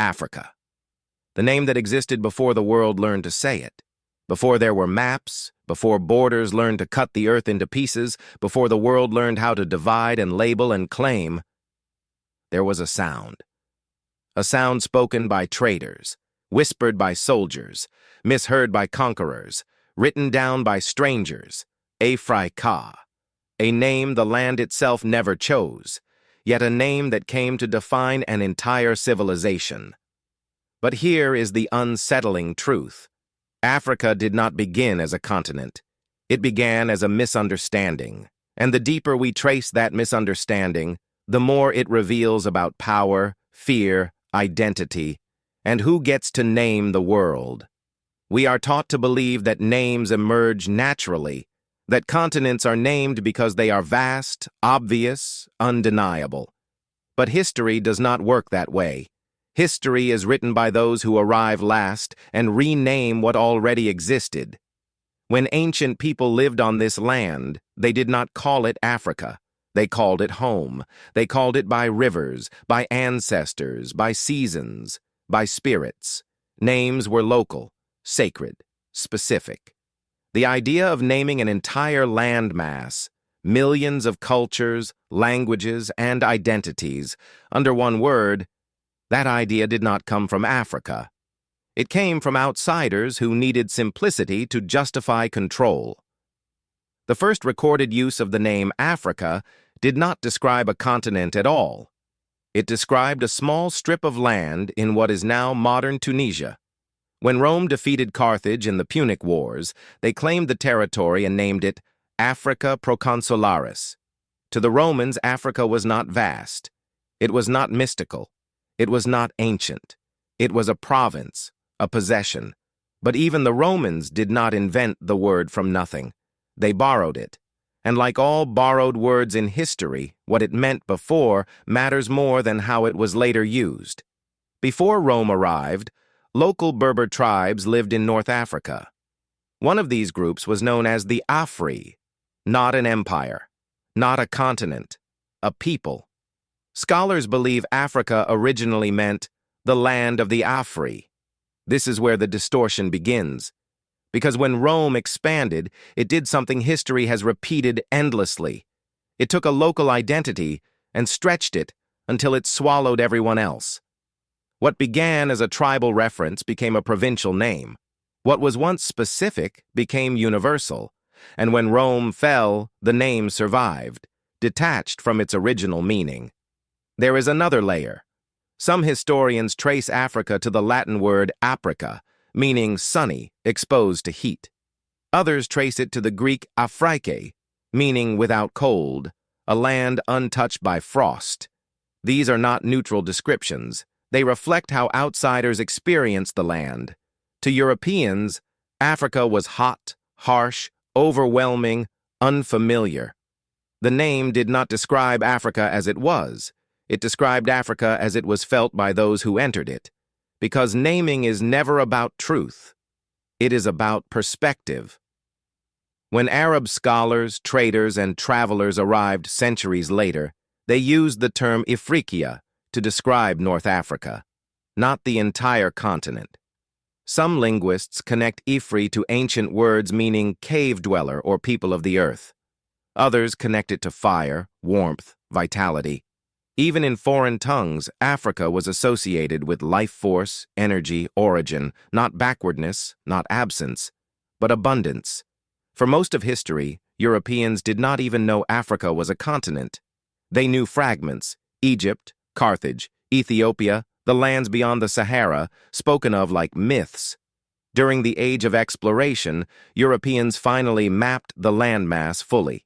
Africa. The name that existed before the world learned to say it. Before there were maps, before borders learned to cut the earth into pieces, before the world learned how to divide and label and claim, there was a sound. A sound spoken by traders, whispered by soldiers, misheard by conquerors, written down by strangers, Africa, a name the land itself never chose, yet a name that came to define an entire civilization. But here is the unsettling truth. Africa did not begin as a continent. It began as a misunderstanding, and the deeper we trace that misunderstanding, the more it reveals about power, fear, identity, and who gets to name the world. We are taught to believe that names emerge naturally, that continents are named because they are vast, obvious, undeniable. But history does not work that way. History is written by those who arrive last and rename what already existed. When ancient people lived on this land, they did not call it Africa. They called it home. They called it by rivers, by ancestors, by seasons, by spirits. Names were local, sacred, specific. The idea of naming an entire landmass, millions of cultures, languages, and identities, under one word, that idea did not come from Africa. It came from outsiders who needed simplicity to justify control. The first recorded use of the name Africa did not describe a continent at all. It described a small strip of land in what is now modern Tunisia. When Rome defeated Carthage in the Punic Wars, they claimed the territory and named it Africa Proconsularis. To the Romans, Africa was not vast. It was not mystical. It was not ancient. It was a province, a possession. But even the Romans did not invent the word from nothing. They borrowed it. And like all borrowed words in history, what it meant before matters more than how it was later used. Before Rome arrived, local Berber tribes lived in North Africa. One of these groups was known as the Afri, not an empire, not a continent, a people. Scholars believe Africa originally meant the land of the Afri. This is where the distortion begins. Because when Rome expanded, it did something history has repeated endlessly. It took a local identity and stretched it until it swallowed everyone else. What began as a tribal reference became a provincial name. What was once specific became universal. And when Rome fell, the name survived, detached from its original meaning. There is another layer. Some historians trace Africa to the Latin word aprica, meaning sunny, exposed to heat. Others trace it to the Greek Afrike, meaning without cold, a land untouched by frost. These are not neutral descriptions. They reflect how outsiders experienced the land. To Europeans, Africa was hot, harsh, overwhelming, unfamiliar. The name did not describe Africa as it was. It described Africa as it was felt by those who entered it. Because naming is never about truth. It is about perspective. When Arab scholars, traders, and travelers arrived centuries later, they used the term Ifriqiya to describe North Africa, not the entire continent. Some linguists connect Ifri to ancient words meaning cave dweller or people of the earth. Others connect it to fire, warmth, vitality. Even in foreign tongues, Africa was associated with life force, energy, origin, not backwardness, not absence, but abundance. For most of history, Europeans did not even know Africa was a continent. They knew fragments, Egypt, Carthage, Ethiopia, the lands beyond the Sahara, spoken of like myths. During the age of exploration, Europeans finally mapped the landmass fully.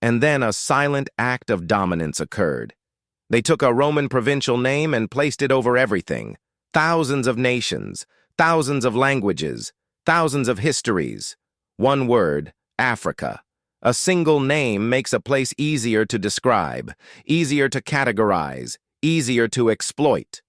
And then a silent act of dominance occurred. They took a Roman provincial name and placed it over everything. Thousands of nations, thousands of languages, thousands of histories. One word, Africa. A single name makes a place easier to describe, easier to categorize, easier to exploit.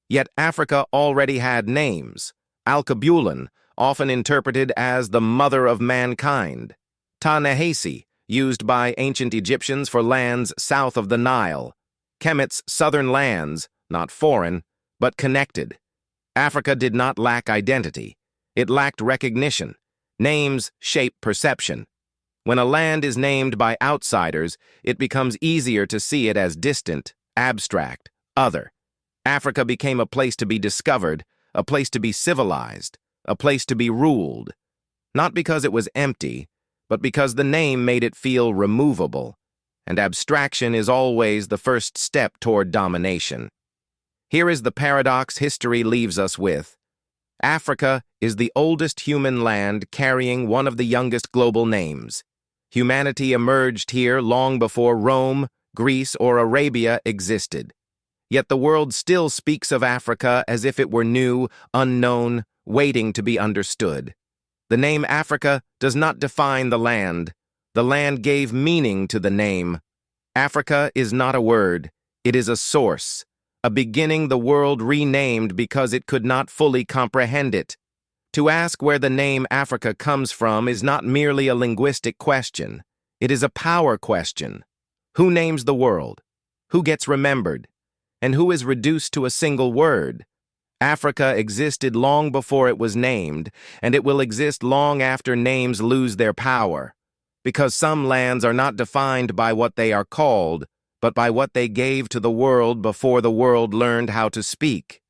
Yet Africa already had names. Alkebulan, often interpreted as the mother of mankind. Ta-Nehesi, used by ancient Egyptians for lands south of the Nile. Kemet's southern lands, not foreign, but connected. Africa did not lack identity. It lacked recognition. Names shape perception. When a land is named by outsiders, it becomes easier to see it as distant, abstract, other. Africa became a place to be discovered, a place to be civilized, a place to be ruled. Not because it was empty, but because the name made it feel removable, and abstraction is always the first step toward domination. Here is the paradox history leaves us with. Africa is the oldest human land carrying one of the youngest global names. Humanity emerged here long before Rome, Greece, or Arabia existed. Yet the world still speaks of Africa as if it were new, unknown, waiting to be understood. The name Africa does not define the land. The land gave meaning to the name. Africa is not a word. It is a source, a beginning the world renamed because it could not fully comprehend it. To ask where the name Africa comes from is not merely a linguistic question. It is a power question. Who names the world? Who gets remembered? And who is reduced to a single word? Africa existed long before it was named, and it will exist long after names lose their power. Because some lands are not defined by what they are called, but by what they gave to the world before the world learned how to speak.